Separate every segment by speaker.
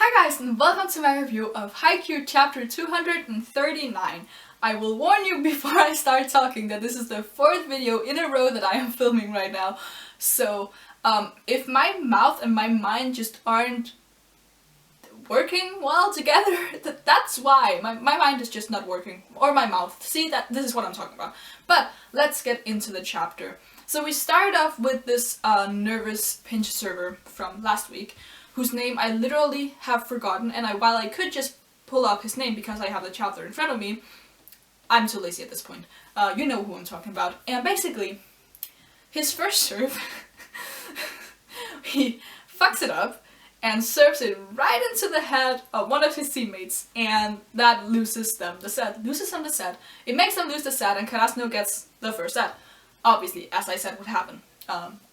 Speaker 1: Hi guys, and welcome to my review of Haikyuu chapter 239. I will warn you before I start talking that this is the fourth video in a row that I am filming right now. So, if my mouth and my mind just aren't working well together, that's why. My mind is just not working. Or my mouth. See, this is what I'm talking about. But, let's get into the chapter. So we started off with this nervous pinch server from last week, whose name I literally have forgotten, and while I could just pull up his name because I have the chapter in front of me, I'm too lazy at this point. You know who I'm talking about. And basically, his first serve, he fucks it up and serves it right into the head of one of his teammates, and that loses them the set. It makes them lose the set, and Karasuno gets the first set. Obviously, as I said would happen.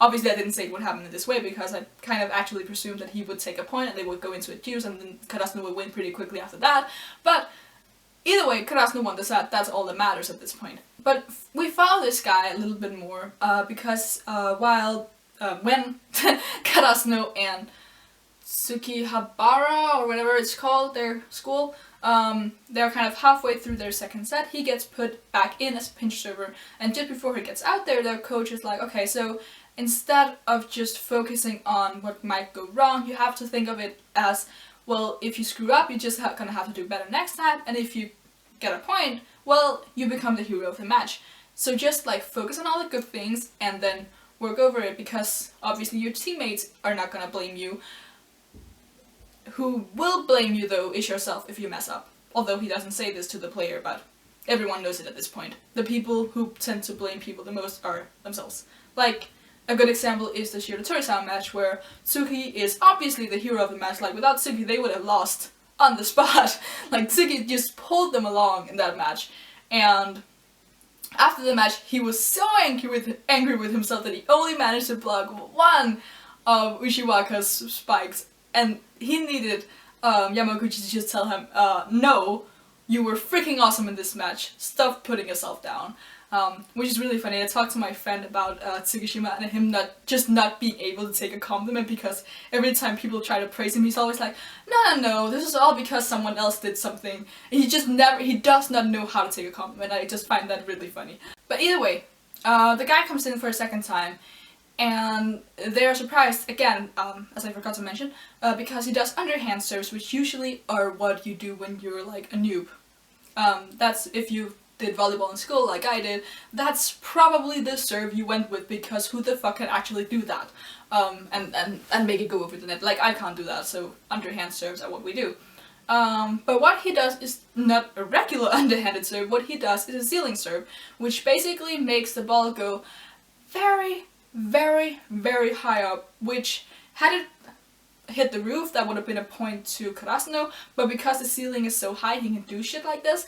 Speaker 1: Obviously I didn't say it would happen in this way because I kind of actually presumed that he would take a point and they would go into a queues and then Karasuno would win pretty quickly after that. But either way, Karasuno won the set, that's all that matters at this point. But we follow this guy a little bit more because when Karasuno and Sukihabara, or whatever it's called, their school, they're kind of halfway through their second set, he gets put back in as a pinch server, and just before he gets out there, their coach is like, okay, so instead of just focusing on what might go wrong, you have to think of it as, well, if you screw up, you're just gonna have to do better next time, and if you get a point, well, you become the hero of the match. So just like focus on all the good things and then work over it, because obviously your teammates are not gonna blame you. Who will blame you though is yourself if you mess up. Although he doesn't say this to the player, but everyone knows it at this point. The people who tend to blame people the most are themselves. Like, a good example is the Shiratori-san match where Tsuki is obviously the hero of the match. Like, without Tsuki they would have lost on the spot. Like, Tsuki just pulled them along in that match. And after the match he was so angry with himself that he only managed to block one of Ushiwaka's spikes. And he needed Yamaguchi to just tell him, no, you were freaking awesome in this match, stop putting yourself down. Which is really funny. I talked to my friend about Tsukishima and him not being able to take a compliment, because every time people try to praise him, he's always like, no, this is all because someone else did something. And he does not know how to take a compliment. I just find that really funny. But either way, the guy comes in for a second time, and they're surprised, again, as I forgot to mention, because he does underhand serves, which usually are what you do when you're like a noob. That's, if you did volleyball in school like I did, that's probably the serve you went with, because who the fuck can actually do that? And make it go over the net. Like, I can't do that, so underhand serves are what we do. But what he does is not a regular underhanded serve. What he does is a ceiling serve, which basically makes the ball go very, very, very high up, which had it hit the roof, that would have been a point to Karasuno, but because the ceiling is so high, he can do shit like this.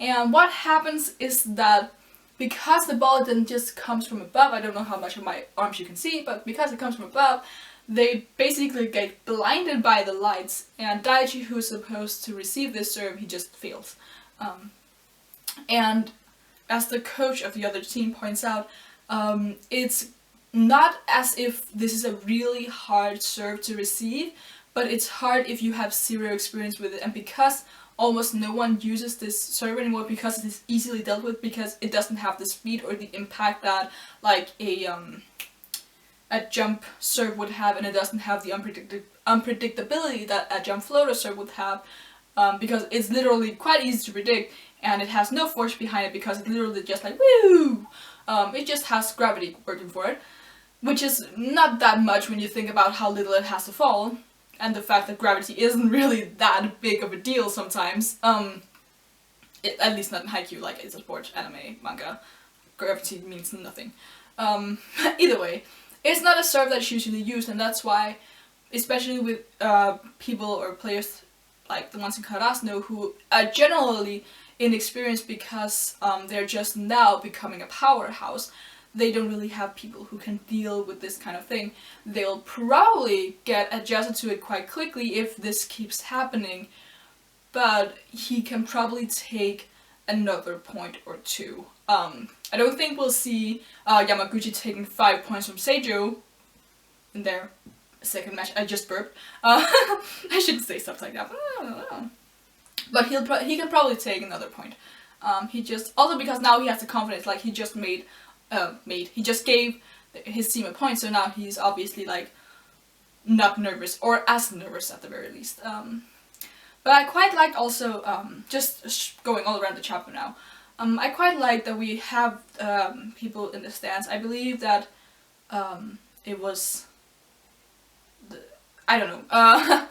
Speaker 1: And what happens is that because the ball then just comes from above, I don't know how much of my arms you can see, but because it comes from above, they basically get blinded by the lights, and Daichi, who's supposed to receive this serve, he just fails. And as the coach of the other team points out, it's not as if this is a really hard serve to receive, but it's hard if you have zero experience with it, and because almost no one uses this serve anymore, because it is easily dealt with, because it doesn't have the speed or the impact that like a jump serve would have, and it doesn't have the unpredictability that a jump floater serve would have, because it's literally quite easy to predict, and it has no force behind it because it's literally just like woo! It just has gravity working for it, which is not that much when you think about how little it has to fall, and the fact that gravity isn't really that big of a deal sometimes. At least not in Haikyuu, like it's a sport, anime, manga. Gravity means nothing. Either way, it's not a serve that's usually used, and that's why, especially with people or players like the ones in Karasuno who are generally inexperienced because they're just now becoming a powerhouse, they don't really have people who can deal with this kind of thing. They'll probably get adjusted to it quite quickly if this keeps happening, but he can probably take another point or two. I don't think we'll see Yamaguchi taking 5 points from Seijo in their second match. I just burped. I shouldn't say stuff like that, but he can probably take another point. He just, also because now he has the confidence, like he just he just gave his team a point, so now he's obviously like not nervous, or as nervous at the very least. But I quite liked also, just going all around the chapter now, I quite like that we have people in the stands. I believe that it was, I don't know,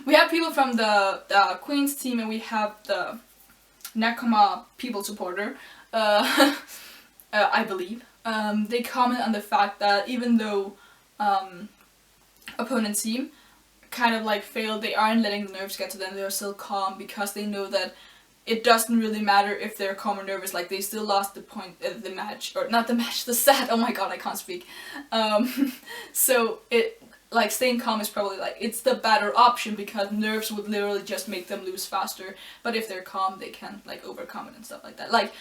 Speaker 1: we have people from the Queen's team, and we have the Nakama people supporter, I believe. They comment on the fact that even though opponent team kind of like failed, they aren't letting the nerves get to them, they're still calm because they know that it doesn't really matter if they're calm or nervous, like they still lost the point, the match, or not the match, the set, oh my god, I can't speak. So it, like, staying calm is probably like, it's the better option because nerves would literally just make them lose faster, but if they're calm, they can like overcome it and stuff like that. Like,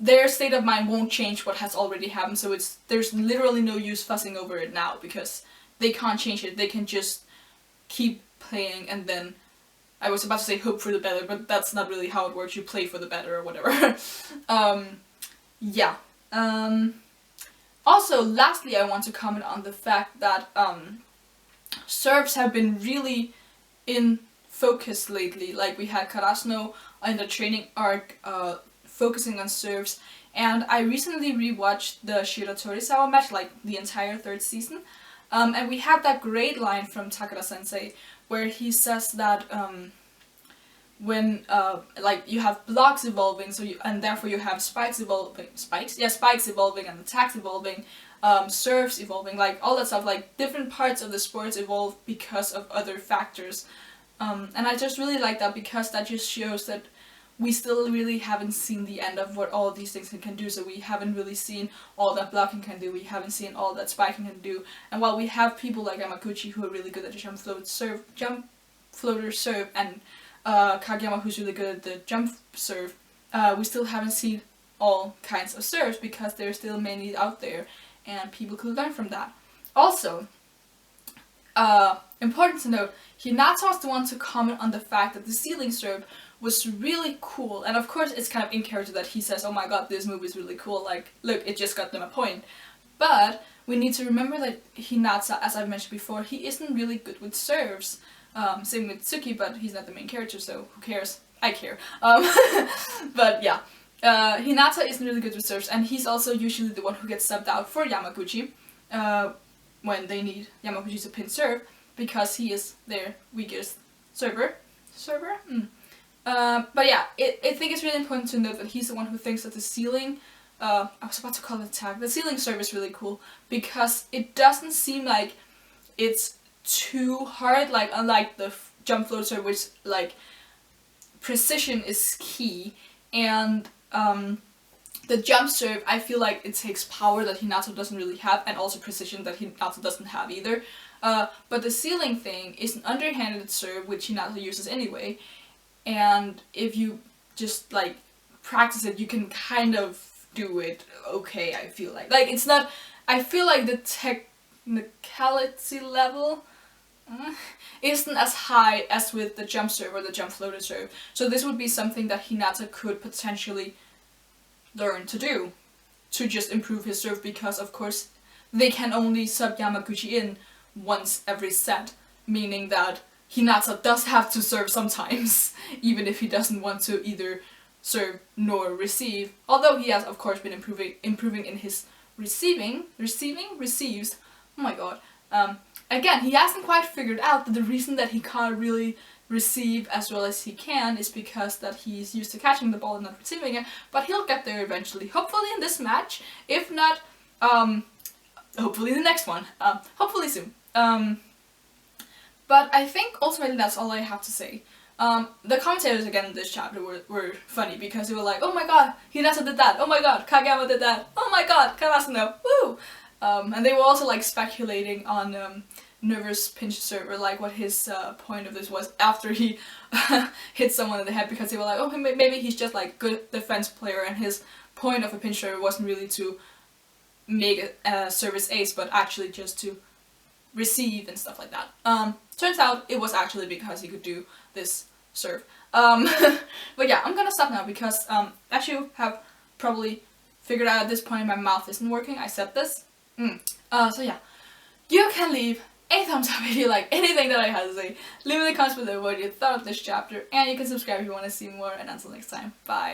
Speaker 1: their state of mind won't change what has already happened, so there's literally no use fussing over it now because they can't change it, they can just keep playing and then, I was about to say hope for the better, but that's not really how it works, you play for the better or whatever. Yeah. Also, lastly, I want to comment on the fact that serves have been really in focus lately. Like, we had Karasuno in the training arc focusing on serves, and I recently rewatched the Shiro Torisawa match, like the entire third season, and we have that great line from Takara Sensei where he says that when like you have blocks evolving, so and therefore you have spikes evolving, spikes evolving and attacks evolving, serves evolving, like all that stuff, like different parts of the sports evolve because of other factors, and I just really like that because that just shows that we still really haven't seen the end of what all of these things can do. So we haven't really seen all that blocking can do, we haven't seen all that spiking can do, and while we have people like Yamaguchi who are really good at the jump floater serve, and Kageyama who's really good at the jump serve, we still haven't seen all kinds of serves because there's still many out there and people could learn from that. Also, important to note, Hinata was the one to comment on the fact that the ceiling serve was really cool, and of course it's kind of in character that he says, oh my god, this move is really cool, like, look, it just got them a point. But we need to remember that Hinata, as I've mentioned before, he isn't really good with serves. Same with Tsuki, but he's not the main character, so who cares? I care. But yeah, Hinata isn't really good with serves, and he's also usually the one who gets subbed out for Yamaguchi when they need Yamaguchi to pin serve, because he is their weakest server? But yeah, I think it's really important to note that he's the one who thinks that the ceiling, I was about to call it attack, the ceiling serve is really cool, because it doesn't seem like it's too hard, like unlike the jump float serve, which like precision is key, and the jump serve, I feel like it takes power that Hinata doesn't really have, and also precision that Hinata doesn't have either. But the ceiling thing is an underhanded serve, which Hinata uses anyway, and if you just like practice it, you can kind of do it okay, I feel like. Like, it's not, I feel like the technicality level isn't as high as with the jump serve or the jump floater serve. So this would be something that Hinata could potentially learn to do, to just improve his serve, because of course they can only sub Yamaguchi in once every set, meaning that Hinata does have to serve sometimes, even if he doesn't want to either serve nor receive, although he has of course been improving in his receives, oh my god. Again, he hasn't quite figured out that the reason that he can't really receive as well as he can is because that he's used to catching the ball and not receiving it, but he'll get there eventually, hopefully in this match, if not, hopefully in the next one, hopefully soon. But I think ultimately that's all I have to say. The commentators again in this chapter were funny because they were like, oh my god, Hinata did that, oh my god, Kageyama did that, oh my god, Karasuno, woo! And they were also like speculating on Nervous Pinch server, like what his point of this was after he hit someone in the head, because they were like, oh, maybe he's just like good defense player and his point of a pinch server wasn't really to make a service ace, but actually just to receive and stuff like that. Turns out it was actually because he could do this serve. But yeah, I'm gonna stop now because as you have probably figured out at this point, my mouth isn't working. I said this. So yeah, you can leave a thumbs up if you like anything that I had to say. Leave in the comments below what you thought of this chapter, and you can subscribe if you want to see more. And until next time, bye.